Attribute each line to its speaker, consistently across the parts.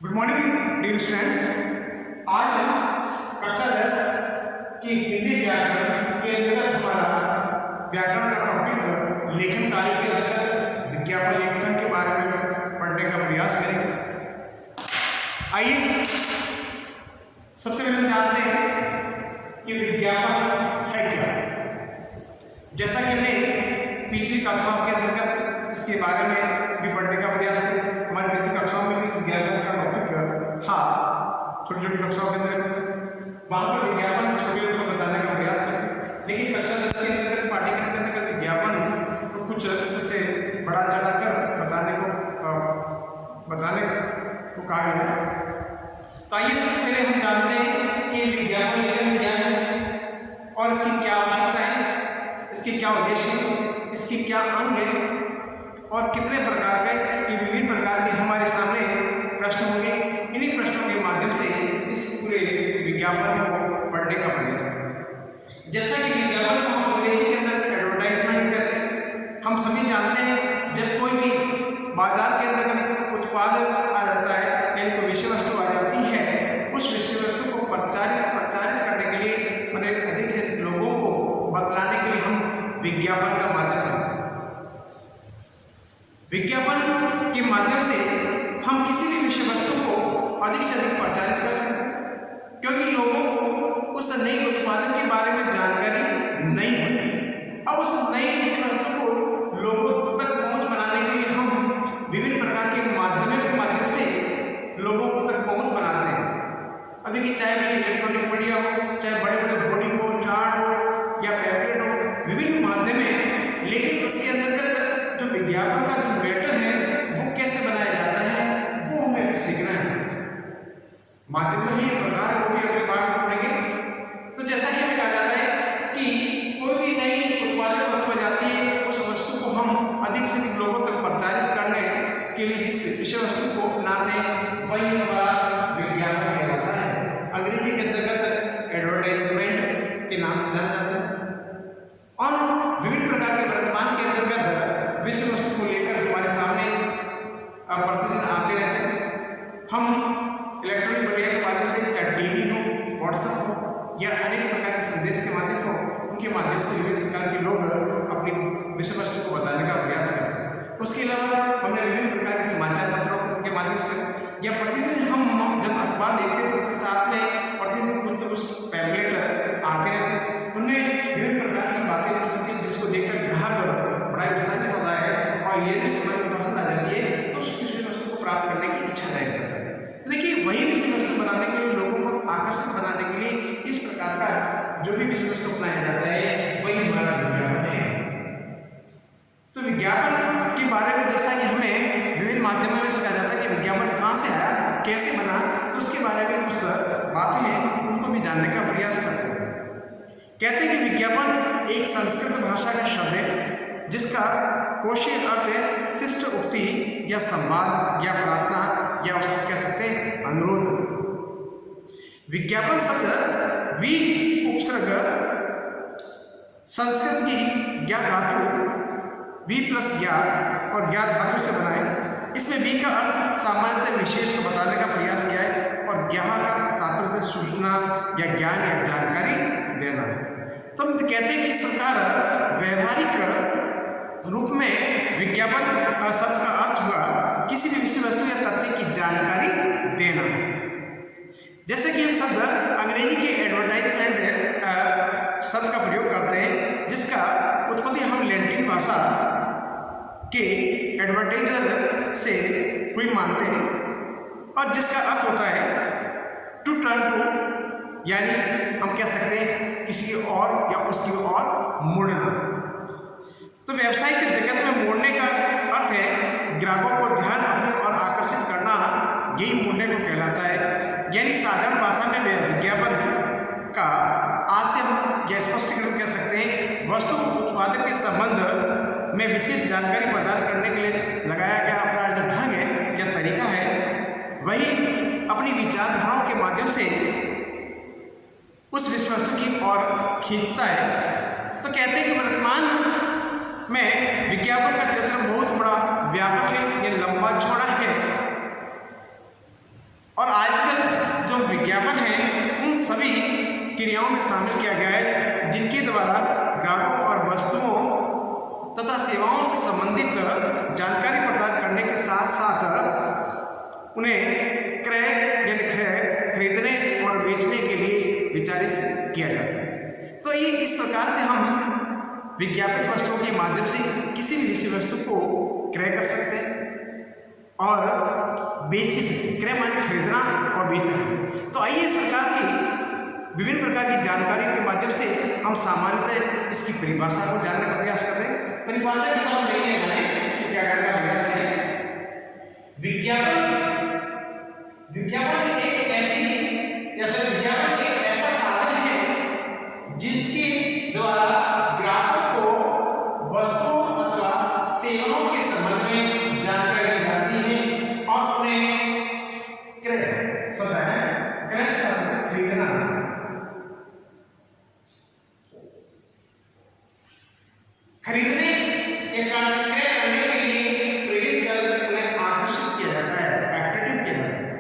Speaker 1: Good morning dear students. आज हम कक्षा 10 की हिंदी व्याकरण के अंतर्गत हमारा व्याकरण का टॉपिक लेखन कार्य के अंतर्गत विज्ञापन लेखन के बारे में पढ़ने का प्रयास करेंगे। आइए सबसे पहले हम जानते हैं कि विज्ञापन है क्या। जैसा कि हमने पिछली कक्षाओं के अंतर्गत इसके बारे में भी पढ़ने का प्रयास किया। हमारी पिछली कक्षाओं में भी विज्ञापन का टॉपिक था, छोटी छोटी कक्षाओं के अंतर्गत वहाँ पर विज्ञापन छोटे रूप में बताने का प्रयास करते। लेकिन कक्षा 10 के अंतर्गत पाठ्यक्रम के अंतर्गत विज्ञापन को कुछ से बड़ा चढ़ाकर बताने को कहा गया है। तो आइए सबसे पहले हम जानते हैं कि विज्ञापन लेखन क्या है और इसकी क्या आवश्यकता है, इसके क्या उद्देश्य है, इसके क्या अंग है और कितने प्रकार के ये विभिन्न प्रकार के हमारे सामने प्रश्न होंगे। इन्हीं प्रश्नों के माध्यम से इस पूरे विज्ञापन को पढ़ने का प्रयास करें। जैसा कि विज्ञापन को हम अंग्रेजी के अंदर एडवर्टाइजमेंट कहते हैं। हम सभी जानते हैं जब कोई भी बाजार के अंतर्गत उत्पाद आ जाता है यानी कोई विषय वस्तु आ जाती है, उस विषय वस्तु को प्रचारित करने के लिए मैंने अधिक से अधिक लोगों को बतलाने के लिए हम विज्ञापन का माध्यम करते हैं। विज्ञापन के माध्यम से हम किसी भी विषय वस्तु को अधिक से अधिक प्रचारित कर सकते हैं, क्योंकि लोगों को उस नई उत्पादन के बारे में जानकारी नहीं होती। अब उस नई विषय वस्तु को लोगों तक पहुंच बनाने के लिए हम विभिन्न प्रकार के माध्यमों के माध्यम से लोगों तक पहुंच बनाते हैं। अब देखिए, चाहे वह इलेक्ट्रॉनिक मीडिया हो, चाहे बड़े बड़े होर्डिंग हो, चार्ट हो या पैम्फलेट हो, विभिन्न माध्यम है। लेकिन उसके अंतर्गत जो विज्ञापन का जो मैटर है वो कैसे बनाया जाता है वो हमें सीखना है। माध्यम तो ही प्रकार है, वो भी अगले बार में पढ़ेंगे। तो जैसा कि हमें कहा जाता है कि कोई भी नई उत्पादित वस्तु जाती है, उस वस्तु को हम अधिक से अधिक लोगों तक प्रचारित करने के लिए जिस विषय वस्तु को अपनाते हैं वही हमारा विज्ञापन कहलाता है। अंग्रेजी के अंतर्गत एडवर्टाइजमेंट के नाम से जाना जाता है। और विभिन्न प्रकार के वर्तमान के अंतर्गत विषय वस्तु को लेकर हमारे सामने प्रतिदिन आते रहते हैं। हम इलेक्ट्रॉनिक मीडिया के माध्यम से, चाहे टीवी हो, व्हाट्सएप हो या अनेक प्रकार के संदेश के माध्यम हो, उनके माध्यम से विभिन्न प्रकार के लोग अपनी विषय वस्तु को बताने का प्रयास करते हैं। उसके अलावा हमने विभिन्न प्रकार के समाचार पत्रों के माध्यम से या प्रतिदिन हम जब अखबार देखते हैं तो उसके साथ में प्रतिदिन कुछ पैम्फलेट आते रहते हैं। उनमें विभिन्न प्रकार की बातें लिखी होती है जिसको देखकर ग्राहक बड़ा उत्साहित होता है और ये जो पसंद आ जाती है तो उस विषय वस्तु को प्राप्त करने की इच्छा जाहिर करता है। तो देखिए, वही विषय वस्तु बनाने के लिए, लोगों को आकर्षित बनाने के लिए इस प्रकार का जो भी विषय वस्तु अपनाया जाता है वही हमारा विज्ञापन है। तो विज्ञापन के बारे में जैसा कि हमें विभिन्न माध्यमों में सिखाया जाता है कि विज्ञापन कहाँ से आया, कैसे बना, तो उसके बारे में कुछ बातें हैं उनको भी जानने का प्रयास करते हैं। कहते हैं कि विज्ञापन एक संस्कृत भाषा का शब्द है जिसका कोशीय अर्थ है शिष्ट उक्ति या संवाद या प्रार्थना या उसको कह सकते हैं अनुरोध। विज्ञापन शब्द वी उपसर्ग संस्कृत की ज्ञा धातु वी प्लस ज्ञा और ज्ञा धातु से बना है। इसमें वी का अर्थ सामान्यतः विशेष को बताने का प्रयास किया है और ज्ञा का तात्पर्य सूचना या ज्ञान या जानकारी देना है। तो हम कहते हैं कि इस प्रकार व्यवहारिक रूप में विज्ञापन शब्द का अर्थ हुआ किसी भी विषय वस्तु या तथ्य की जानकारी देना। जैसे कि हम शब्द अंग्रेजी के एडवर्टाइजमेंट शब्द का प्रयोग करते हैं जिसका उत्पत्ति हम लैटिन भाषा के एडवर्टाइजर से हुई मानते हैं और जिसका अर्थ होता है टू टर्न टू, यानी हम कह सकते हैं किसी की ओर या उसकी ओर मुड़ना। तो व्यवसाय के जगत में मोड़ने का अर्थ है ग्राहकों को ध्यान अपनी ओर आकर्षित करना, यही मोड़ने को कहलाता है। यानी साधारण भाषा में विज्ञापन का आशय या स्पष्टीकरण कह सकते हैं वस्तु उत्पादक के संबंध में विशेष जानकारी प्रदान करने के लिए लगाया गया अपना जो ढंग है या तरीका है, वही अपनी विचारधाराओं के माध्यम से उस विषय वस्तु की ओर खींचता है। तो कहते हैं कि वर्तमान में विज्ञापन का चित्र बहुत बड़ा व्यापक है, ये लंबा चौड़ा है। में शामिल किया गया है, जिनके द्वारा ग्राहकों और वस्तुओं तथा सेवाओं से संबंधित जानकारी प्रदान करने के साथ साथ उन्हें क्रय यानी खरीदने और बेचने के लिए विचारित किया जाता है। तो ये इस प्रकार से हम विज्ञापित वस्तुओं के माध्यम से किसी भी विषय वस्तु को क्रय कर सकते हैं और बेच भी सकते हैं। क्रय माने खरीदना और बेचना। तो आइए इस प्रकार की विभिन्न प्रकार की जानकारी के माध्यम से हम सामान्यतः इसकी परिभाषा को जानने का प्रयास करते हैं। परिभाषा की तरफ नहीं है कि क्या करने का प्रयास है। विज्ञापन एक ऐसी विज्ञापन एक ऐसा साधन है जिनके द्वारा ग्राहकों को वस्तुओं अथवा सेवाओं के संबंध में जानकारी दी जाती है और उन्हें क्रय खरीदना खरीदने या क्रय करने के लिए प्रेरित कर उन्हें आकर्षित किया जाता है, अट्रैक्टिव किया जाता है।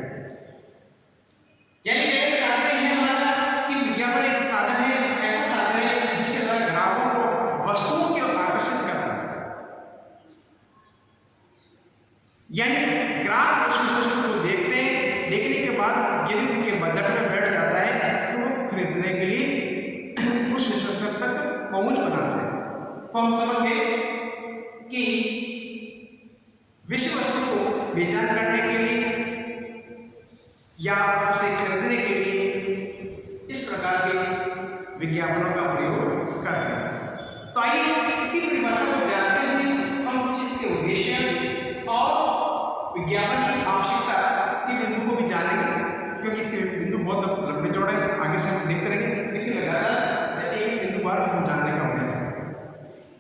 Speaker 1: यानी कहते हैं हमारा कि विज्ञापन एक साधन है, ऐसा साधन है जिसके द्वारा ग्राहकों को वस्तुओं की ओर आकर्षित करता है। यानी ग्राहक उस वस्तु को देखते हैं, देखने के बाद यदि उनके बजट में बैठ जाता है तो वो खरीदने के लिए उस वस्तु तक पहुंच बनाते हैं। तो हम समझ गए कि विषय वस्तु को बेचान करने के लिए या उसे खरीदने के लिए इस प्रकार के विज्ञापनों का प्रयोग करते हैं। तो आइए इसी परिभाषा को जानते हुए हम कुछ इसके उद्देश्य और विज्ञापन की आवश्यकता के बिंदु को भी जानेंगे, क्योंकि इसके बिंदु बहुत लंबे चौड़े आगे से हम देखते रहेंगे, लेकिन लगातार एक बिंदु बार हम जानने का प्रयास करते हैं।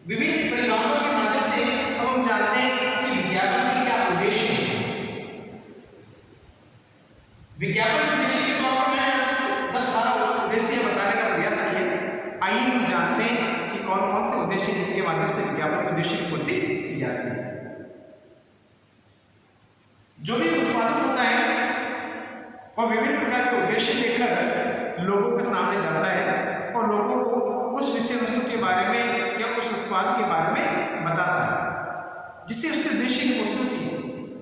Speaker 1: विभिन्न परिभाषाओं के माध्यम से अब हम जानते हैं कि विज्ञापन की क्या उद्देश्य है। विज्ञापन के उद्देश्य के तौर पर मैं 10-12 उद्देश्य बताने का प्रयास किया। आइए हम जानते हैं कि कौन कौन से उद्देश्य के माध्यम से विज्ञापन के उद्देश्य की पूर्ति की जाती है। जो भी उत्पादन होता है वह विभिन्न प्रकार के उद्देश्य लेकर लोगों के सामने जाता है और लोगों को उस विषय वस्तु के बारे में या उस उत्पाद के बारे में बताता है, जिससे उसके उद्देश्य की पूर्ति होती है।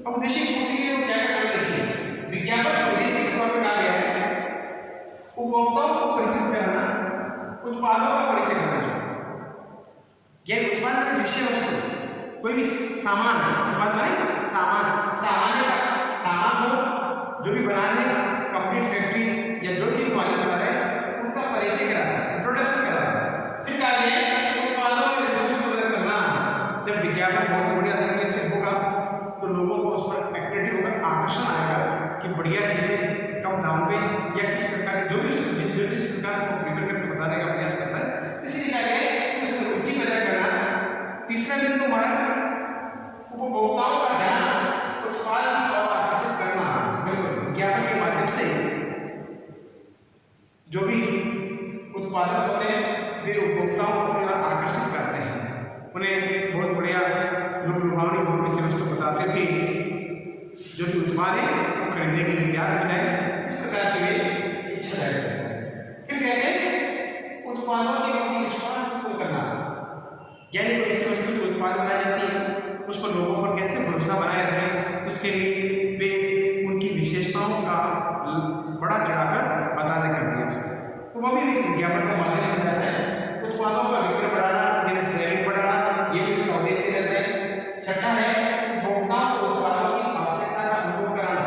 Speaker 1: अब उद्देश्य की पूर्ति के लिए क्या करना देखिए। विज्ञापन के उद्देश्य के तौर पर कहा गया है उपभोक्ताओं को परिचित कराना, उत्पादों का परिचय कराना। यह उत्पाद में विषय वस्तु कोई भी सामान है, उत्पाद माने सामान हो जो भी बना रहे कंपनी फैक्ट्रीज या जो भी वाले बना रहे उनका परिचय कराता है, इंट्रोडक्शन कराता है। फिर कहा गया है उत्पादों में रुचि प्रकट करना। जब विज्ञापन बहुत बढ़िया तरीके से होगा तो लोगों को उस पर एक्टिविटी होकर आकर्षण आएगा कि बढ़िया चीजें कम दाम पे या किस प्रकार जो भी जिस प्रकार से वो प्रिपेयर करके बताने का प्रयास करता है, इसीलिए कहा गया है उस रुचि पैदा करना। तीसरा बिंदु हमारा उपभोक्ताओं का ध्यान उत्पाद की ओर आकर्षित करना। बिल्कुल विज्ञापन के माध्यम से जो भी उत्पादक होते हैं वे उपभोक्ताओं को अपनी ओर आकर्षित करते हैं, उन्हें बहुत बढ़िया लुभावनी विषय वस्तु बताते हुए जो भी उत्पाद है वो खरीदने के लिए तैयार हो जाए, इस प्रकार की वे इच्छा जाहिर करते हैं। फिर कहते हैं उत्पादों के प्रति विश्वास करना। यानी कोई विषय वस्तु की उत्पाद बनाई जाती है उस पर लोगों पर कैसे भरोसा बनाए रखें, उसके लिए वे उनकी विशेषताओं का बड़ा चढ़ाकर बताने का प्रयास करें। तो वह भी विज्ञापन का माध्यम बन जाता है। उत्पादों का विक्रय बढ़ाना, यानी सेलिंग बढ़ाना, ये भी उसका उद्देश्य रहता है। छठा है उपभोक्ताओं को उत्पादों की आवश्यकता का अनुभव कराना।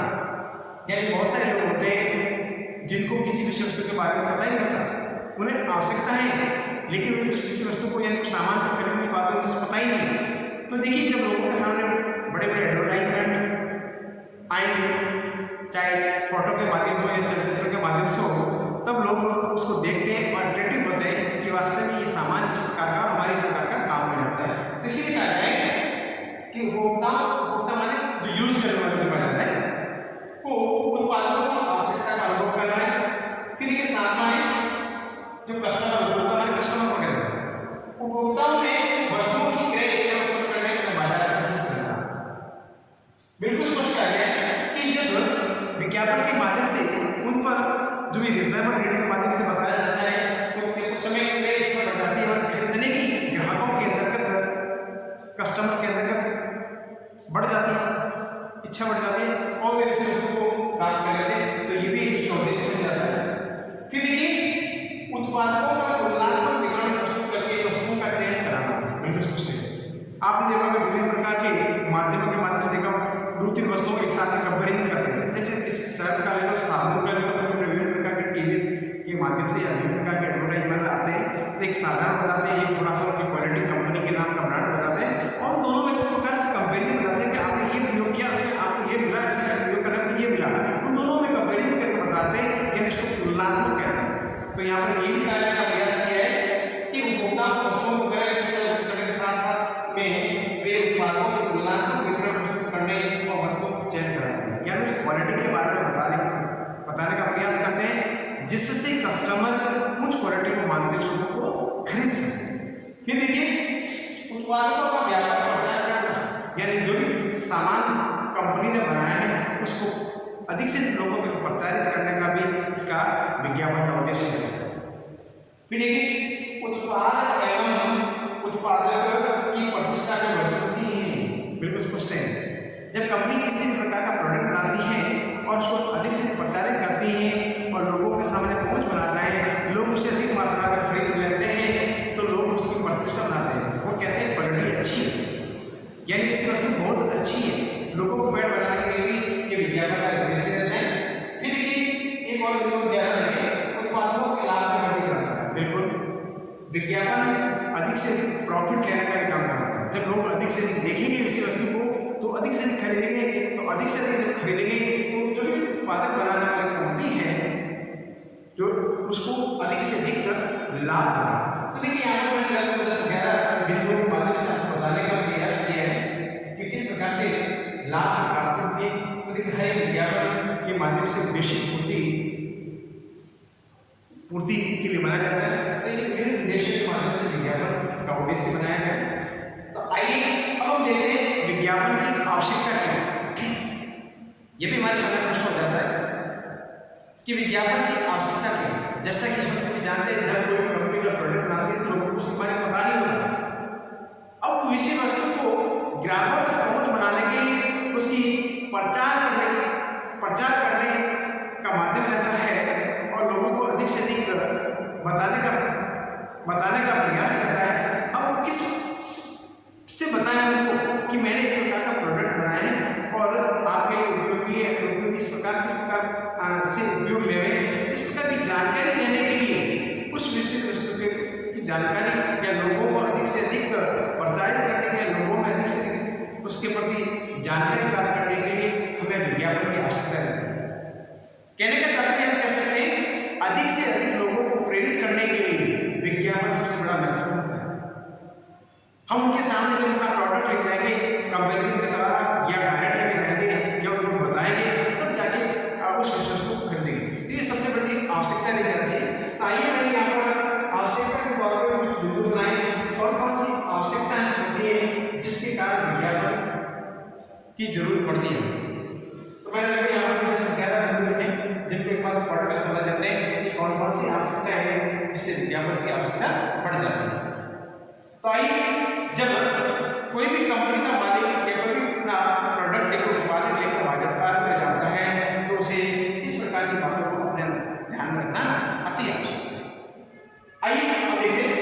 Speaker 1: यानी बहुत सारे लोग होते हैं जिनको किसी विषय वस्तु के बारे में पता ही नहीं होता, उन्हें आवश्यकता है लेकिन वे उस विषय वस्तु को यानी सामान को खरीद नहीं पाते, उन्हें पता ही नहीं। तो देखिए जब लोगों के सामने बड़े बड़े एडवर्टाइजमेंट आएंगे, चाहे फोटो के माध्यम हो या चलचित्र के माध्यम से हो, तब लोग उसको देखते हैं और अट्रैक्टिव होते हैं कि वास्तव में ये सामान इस प्रकार का और हमारी सरकार का काम में जाता है। तो इसीलिए कहा गया है कि उपभोक्ता माने जो यूज करने वाले को जाता है वो उत्पादों की आवश्यकता का अनुभव करना है। फिर के साथ में जो कस्टमर उपभोक्ता माने कस्टमर वगैरह उपभोक्ताओं में वस्तुओं की क्रय इच्छा को करने का बाजार तक करना। बिल्कुल स्पष्ट कहा गया है कि जब विज्ञापन के माध्यम से उन पर जो भी रिजनेबल रेट के माध्यम से बताया जाता है बढ़ जाती है, इच्छा बढ़ जाती है और वे इस वस्तु को प्राप्त कर लेते हैं। तो ये भी इसका उद्देश्य बन जाता है। फिर देखिए उत्पादकों का तुलनात्मक वितरण प्रस्तुत करके वस्तुओं का चयन कराना बिल्कुल स्पष्ट है। आपने देखा होगा विभिन्न प्रकार के माध्यमों के माध्यम से देखा दो तीन वस्तुओं को एक साथ में कंपेयरिंग करते हैं। जैसे किसी सर्फ का ले लो, साबुन का ले लो, तो विभिन्न प्रकार के टीवी के माध्यम से या विभिन्न प्रकार के एडवर्टाइजमेंट आते हैं, तो एक साधारण बताते हैं, एक थोड़ा सा उनकी क्वालिटी कंपनी के नाम का ब्रांड बताते हैं और दोनों में किस प्रकार से कंपेयरिंग बताते हैं कि आपने ये प्रयोग किया उसमें आपको ये मिला, इसका प्रयोग करने में ये मिला, उन दोनों में कंपेयरिंग करके बताते हैं कि इसको तुलनात्मक कहते हैं। तो यहाँ पर ये भी कहने का प्रयास किया है कि उपभोक्ता वस्तुओं को करने के साथ साथ में वे उत्पादों के तुलनात्मक वितरण प्रस्तुत करने और वस्तुओं को चयन कराते हैं, यानी उस क्वालिटी के बारे में बताने का प्रयास करते हैं जिससे कस्टमर उच्च क्वालिटी को मानते वस्तुओं को खरीद सके। फिर देखिए उत्पादों का व्यापक प्रचार करना, यानी जो भी सामान कंपनी ने बनाया है उसको अधिक से लोगों तक प्रचारित करने का भी इसका विज्ञापन का उद्देश्य है। फिर देखिए उत्पाद एवं उत्पादक की प्रतिष्ठा जो बढ़ती होती है बिल्कुल स्पष्ट है। जब कंपनी किसी भी प्रकार का प्रोडक्ट बनाती है और उसको अधिक से प्रचारित करती है और लोगों के सामने पहुंच बनाता है, लोग उसे अधिक मात्रा में खरीद लेते हैं, तो लोग उसकी प्रतिष्ठा बनाते हैं, वो कहते हैं क्वालिटी अच्छी है, यानी किसी वस्तु बहुत अच्छी है, लोगों को पेट बनाने के लिए भी ये विज्ञापन का उद्देश्य रहता है। फिर देखिए एक और उदाहरण है उत्पादों के लाभ में वृद्धि कराता है। बिल्कुल विज्ञापन अधिक से अधिक प्रॉफिट लेने का भी काम करता है। जब लोग अधिक से अधिक देखेंगे किसी वस्तु को तो अधिक से अधिक खरीदेंगे, तो अधिक से अधिक जब खरीदेंगे तो जो भी उत्पादक बनाने वाली कंपनी है जो उसको अधिक से अधिक लाभ होगा। तो देखिए यहाँ पर मैंने लगभग 10-11 बिंदुओं के माध्यम से आपको बताने का प्रयास किया है कि किस प्रकार से लाभ की प्राप्ति होती है। तो देखिए हर एक विज्ञापन के माध्यम से उद्देश्य पूर्ति के लिए बनाया जाता है। तो ये विभिन्न उद्देश्य के माध्यम से विज्ञापन का उद्देश्य बनाया गया है। तो आइए अब हम देखते हैं विज्ञापन की आवश्यकता क्या। ये भी हमारे सामने प्रश्न हो जाता है कि विज्ञापन की आवश्यकता क्या। जैसा कि हम सभी जानते हैं जब कोई कंपनी का प्रोडक्ट बनाती है तो लोगों को उसके बारे में पता नहीं होता। अब विषय वस्तु को ग्राहकों तक पहुंच बनाने के लिए उसकी प्रचार करने का माध्यम रहता है और लोगों को अधिक से अधिक बताने का प्रयास करता है। अब किस से बताएं उनको कि मैंने इस प्रकार का प्रोडक्ट बनाया है और आपके लिए उपयोगी है, उपयोगी किस प्रकार से उपयोग लेवे, इस प्रकार की जानकारी देने के लिए उस विषय वस्तु की जानकारी या लोगों को अधिक से अधिक प्रचारित करने के लिए, लोगों में अधिक से अधिक उसके प्रति जानकारी प्राप्त करने के लिए हमें विज्ञापन की आवश्यकता रहती है। कहने का तात्पर्य हम कह सकते हैं अधिक से अधिक लोगों को प्रेरित करने के लिए विज्ञापन सबसे बड़ा महत्वपूर्ण होता है। हम उनके सामने जब उनका प्रोडक्ट लेके जाएंगे कंपैरिजन के द्वारा या डायरेक्ट लेके जाएंगे या उनको बताएंगे तब जाके उस वस्तु को खरीदेंगे। ये सबसे बड़ी आवश्यकता रह जाती है। तो आइए मैंने यहाँ पर आवश्यकता के बारे में कुछ बिंदु बनाए, कौन सी आवश्यकताएं होती है जिसके कारण विज्ञापन की जरूरत पड़ती है। तो मैंने यहाँ पर 11 बिंदु लिखे जिनको एक बार पढ़कर समझ जाते हैं कि कौन कौन सी आवश्यकता है जिससे विज्ञापन की आवश्यकता बढ़ जाती है। तो आइए जब कोई भी कंपनी का मालिक या कोई भी अपना प्रोडक्ट लेकर उत्पादन लेकर बाजार में जाता है तो उसे इस प्रकार की बातों को अपने ध्यान रखना अति आवश्यक है। आइए अब देखते हैं,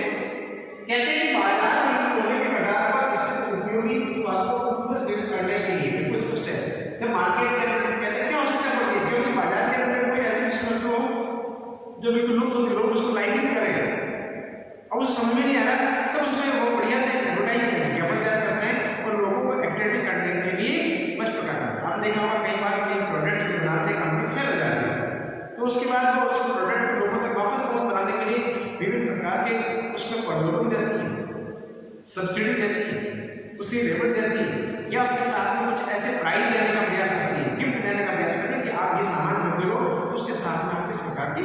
Speaker 1: कहते हैं बाजार में खोलने के कगार पर स्थित उपयोगी उत्पादों को पुनर्जीवित करने के लिए बिल्कुल स्पष्ट है। जब मार्केट के अंदर कहते हैं क्या आवश्यकता पड़ती है, क्योंकि बाजार के अंदर कोई ऐसी वस्तु हो जो बिल्कुल लुप्त होती, लोग उसको लाइक नहीं करें और उस समझ में नहीं आ रहा, तब उसमें वो बढ़िया से एडवर्टाइजमेंट विज्ञापन तैयार करते हैं और लोगों को एक्टिविटी करने के लिए बस प्रकार करते हैं। आपने देखा होगा कई बार कोई प्रोडक्ट बनाते कंपनी फेल हो जाती है तो उसके बाद वो उस प्रोडक्ट को लोगों तक वापस पहुंच बनाने के लिए विभिन्न प्रकार के उसमें प्रलोभन देती है, सब्सिडी देती है, उसकी रिबेट देती है या उसके साथ में कुछ ऐसे प्राइज देने का प्रयास करती है, गिफ्ट देने का प्रयास करती है कि आप ये सामान खरीदते हो तो उसके साथ में आपको इस प्रकार की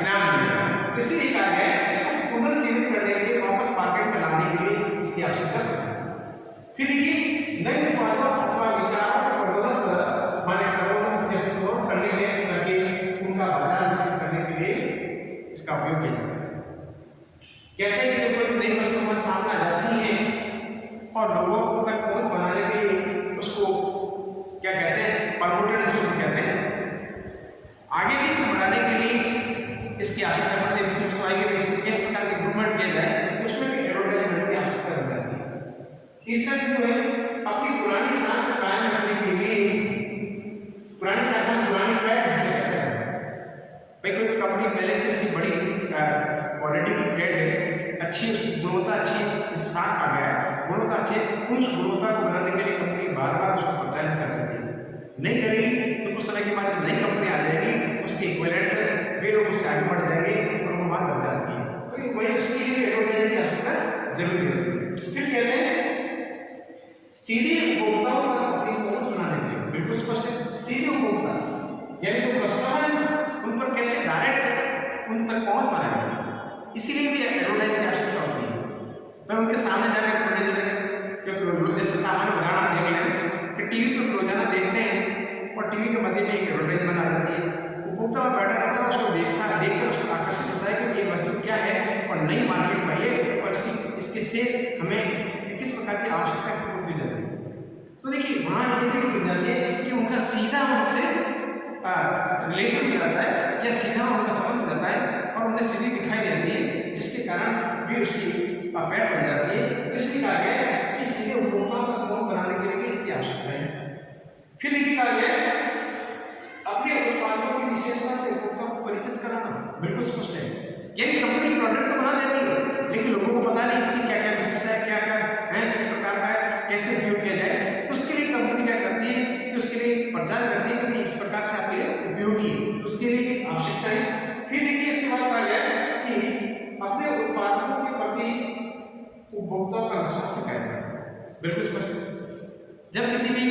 Speaker 1: इनाम मिलेगा। इसीलिए कहा गया है इसको पुनर्जीवित करने के लिए, वापस मार्केट में लाने के लिए इसकी आवश्यकता पड़ती है। फिर ये नए उत्पादों अथवा विचारों को प्रबोधन करने के लिए करके उनका बाजार विकसित करने के लिए इसका उपयोग किया जाता है। कहते हैं कि जब कोई नई वस्तु हमारे सामने आ जाती है और लोगों तक पहुंच बनाने के लिए नहीं करेगी तो कुछ समय के बाद नई कंपनी आ जाएगी, उसके इक्विवेलेंट वे लोग उससे आगे बढ़ जाएंगे और वो वहाँ दब जाती है। तो वही उसके लिए एडवर्टाइजिंग की आवश्यकता जरूरी होती है। फिर कहते हैं सीधे उपभोक्ताओं तक अपनी पहुंच बनाने के लिए, बिल्कुल स्पष्ट है, सीधे उपभोक्ता यानी जो कस्टमर है उन पर कैसे डायरेक्ट उन तक पहुंच बनाए, इसीलिए भी एडवर्टाइजिंग की आवश्यकता होती है। तो उनके सामने जाकर पढ़ने लगे, क्योंकि लोग जैसे सामान्य उदाहरण देख लें कि टीवी पर रोजाना देखते हैं और टीवी के मध्य में एक एडवर्टाइजमेंट आ जाती है, उपभोक्ता बैठा रहता है, उसको देखकर उसको आकर्षित होता है कि ये वस्तु क्या है और नई मार्केट में है और इसके से हमें किस प्रकार की आवश्यकता की पूर्ति हो जाती है। तो देखिए वहाँ ये भी हो जाती है कि उनका सीधा उनसे रिलेशन हो जाता है या सीधा उनका संबंध हो जाता है और उन्हें सीधी दिखाई देती है, जिसके कारण भी उसकी पेट बन जाती है। तो इसलिए कहा गया है कि सीधे उपभोक्ताओं तक पहुंच बनाने के लिए भी इसकी आवश्यकता है। फिर लिखी कहा गया अपने उत्पादों की विशेषता से उपभोक्ताओं को परिचित कराना, बिल्कुल स्पष्ट है। यानी कंपनी प्रोडक्ट तो बना देती है लेकिन लोगों को पता नहीं इसकी क्या क्या विशेषता है, क्या क्या है, किस प्रकार का है, कैसे उपयोग किया जाए। तो उसके लिए कंपनी क्या करती है कि उसके लिए प्रचार करती है कि इस प्रकार से आपके लिए उपयोगी है, तो उसके लिए आवश्यकता है। फिर देखिए इसके बाद कहा गया कि अपने उत्पादों के प्रति उपभोक्ताओं का विश्वास दिखाया जाए, बिल्कुल स्पष्ट। जब किसी भी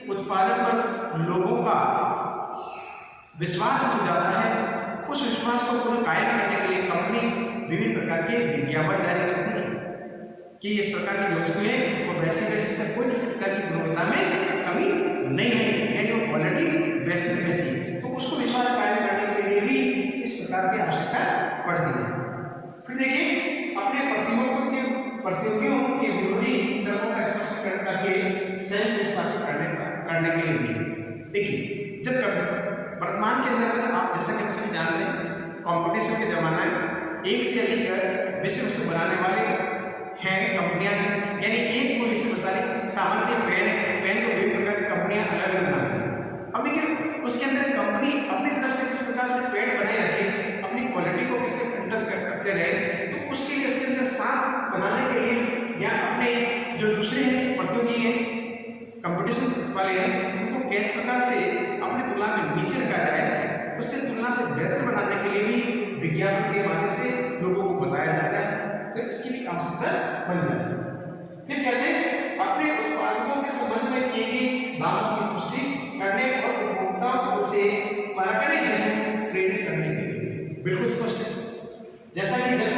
Speaker 1: उत्पादन पर लोगों का विश्वास हो जाता है, उस विश्वास को पुनः कायम करने के लिए कंपनी विभिन्न प्रकार के विज्ञापन जारी करती है कि इस प्रकार की जो वस्तु है वो वैसी है, कोई किसी प्रकार की गुणवत्ता में कमी नहीं है, यानी वो क्वालिटी वैसी। तो उसको विश्वास कायम करने के लिए भी इस प्रकार की आवश्यकता पड़ती है। फिर देखिए अपने प्रतियोगियों के विरोधी तर्कों का स्पष्ट करके स्वयं को स्थापित करने के लिए भी देखिए, जब वर्तमान के अंतर्गत आप जैसा कि सभी जानते हैं कंपटीशन के जमाना है, एक से अधिक विषय वस्तु बनाने वाले हैं कंपनियां हैं, यानी एक को विषय बताने सामर्थ्य पेन को विभिन्न प्रकार की कंपनियां अलग अलग बनाती हैं। अब देखिए उसके अंदर कंपनी अपनी तरफ से किस प्रकार से पेन बनाए रखे, अपनी क्वालिटी को कैसे मेंटेन करते रहे, तो उसके लिए उसके अंदर साथ बनाने के लिए या अपने जो दूसरे प्रतियोगी हैं कंपटीशन वाले हैं उनको किस प्रकार से अपनी तुलना में नीचे रखा जाए, उससे तुलना से बेहतर बनाने के लिए भी विज्ञापन के माध्यम से लोगों को बताया जाता है। तो इसकी भी आवश्यकता बन जाती है। फिर कहते हैं अपने उत्पादों के संबंध में किए गए दावों की पुष्टि करने और उपभोक्ताओं से परखने हेतु प्रेरित करने के लिए, बिल्कुल स्पष्ट है। जैसा कि जब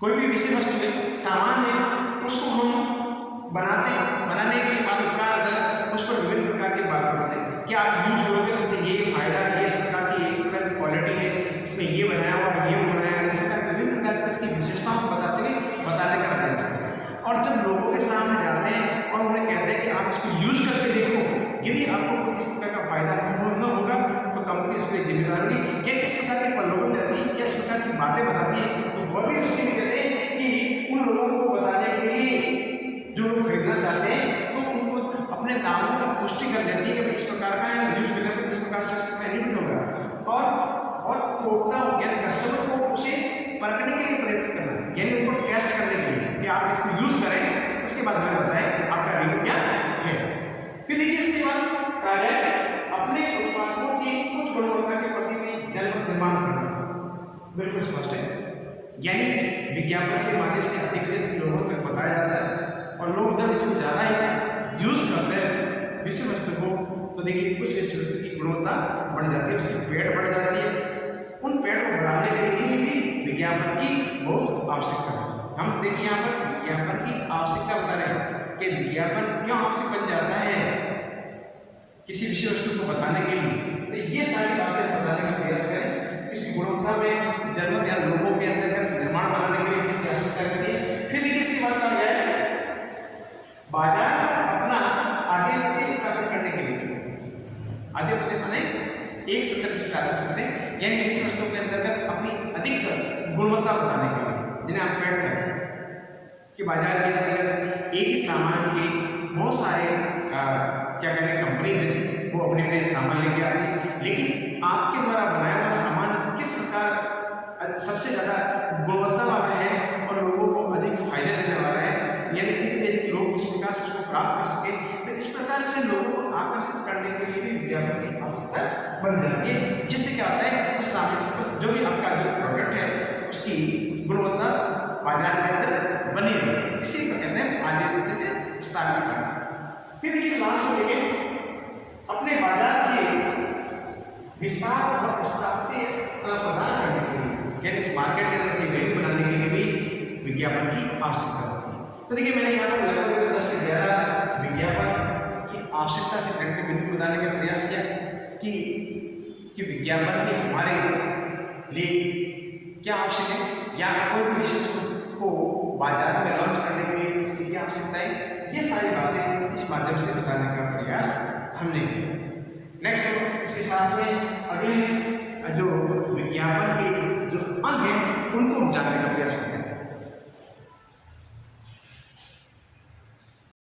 Speaker 1: कोई भी विषय वस्तु सामान है उसको हम बनाने के बाद उपरांत उस पर विभिन्न प्रकार की बात बताते हैं कि आप यूज करोगे तो इससे ये फायदा है, ये इस प्रकार की क्वालिटी है, इसमें ये बनाया हुआ है, ये बनाया है, इस प्रकार विभिन्न प्रकार की इसकी विशेषताओं को बताने का प्रयास करते हैं। और जब लोगों के सामने जाते हैं और उन्हें कहते हैं कि आप इसको यूज करके देखो, यदि आपको कोई किसी प्रकार का फायदा न होगा तो कंपनी इसके लिए जिम्मेदार होगी। या इस प्रकार की प्रलोभन देती है या इस प्रकार की बातें बताती है तो वह भी उसके लिए कहते हैं कि उन लोगों को बताने के लिए जो लोग खरीदना चाहते हैं तो उनको अपने दामों का पुष्टि कर देती है कि इस प्रकार का है, यूज करने पर इस प्रकार से बेनिफिट होगा और उपभोक्ता यानी कस्टमर को उसे परखने के लिए प्रेरित करना है, यानी उनको टेस्ट करने के लिए कि आप इसको यूज करें, उसके बाद हमें बताएं आपका रिव्यू क्या है। फिर देखिए इसके बाद कहा जाए अपने उत्पादों की उच्च गुणवत्ता के प्रति भी जनमत निर्माण करना, बिल्कुल स्पष्ट है। यानी विज्ञापन के माध्यम से अधिक से अधिक लोगों तक बताया जाता है और लोग जब इसको ज़्यादा ही यूज करते हैं विषय वस्तु को, तो देखिए उस विषय वस्तु की गुणवत्ता बढ़ जाती है, उसकी पेड़ बढ़ जाती है। उन पेड़ को बढ़ाने के लिए भी विज्ञापन की बहुत आवश्यकता होती है। हम देखिए यहाँ पर विज्ञापन की आवश्यकता बता रहे हैं कि विज्ञापन क्यों आवश्यक बन जाता है किसी विषय वस्तु को बताने के लिए। तो ये सारी बातें बताने का प्रयास करें, इसकी गुणवत्ता में जन्मत या लोगों के अंदर निर्माण बनाने के लिए किसकी आवश्यकता रहती है। फिर देखिए इसकी बात कहा जाए बाजार अपना आधिपत्य स्थापित करने के लिए, आधिपत्य माने एक सत्र स्थापित कर सकते हैं, यानी किसी वस्तु के अंतर्गत अपनी अधिक गुणवत्ता बताने के लिए, जिन्हें आप पेड़ कहते हैं कि बाजार के अंतर्गत एक ही सामान के बहुत सारे क्या कहते हैं कंपनीज हैं, वो अपने सामान लेके आती है, लेकिन आपके द्वारा बनाया हुआ सामान किस प्रकार सबसे ज़्यादा गुणवत्ता वाला है और लोगों को अधिक फायदा देने वाला है, यानी अधिक से अधिक लोग किस प्रकार से उसको प्राप्त कर सके, प्रकार से लोगों को आकर्षित करने के लिए भी विज्ञापन की आवश्यकता बन जाती है, जिससे क्या होता है उस सामने जो भी आपका जो प्रोडक्ट है उसकी गुणवत्ता बाजार में बेहतर बनी रहे, इसी को कहते हैं आगे बढ़ते थे स्थापित करना। फिर ये लास्ट में लेके अपने बाजार के विस्तार और स्थापित प्रदान करने के लिए, यानी इस मार्केट के अंदर वैल्यू बनाने के लिए भी विज्ञापन की आवश्यकता होती है। तो देखिए मैंने यहाँ पर लगभग 10 से 11 विज्ञापन की आवश्यकता से घंटे बिंदु बताने का प्रयास किया कि विज्ञापन की हमारे लिए क्या आवश्यक है, या कोई भी विशेष को बाजार में लॉन्च करने के लिए इसकी क्या आवश्यकता है, ये सारी बातें इस माध्यम से बताने का प्रयास हमने किया। नेक्स्ट इसके साथ में अगले जो विज्ञापन के जो अंग हैं उनको जानने का प्रयास करते हैं।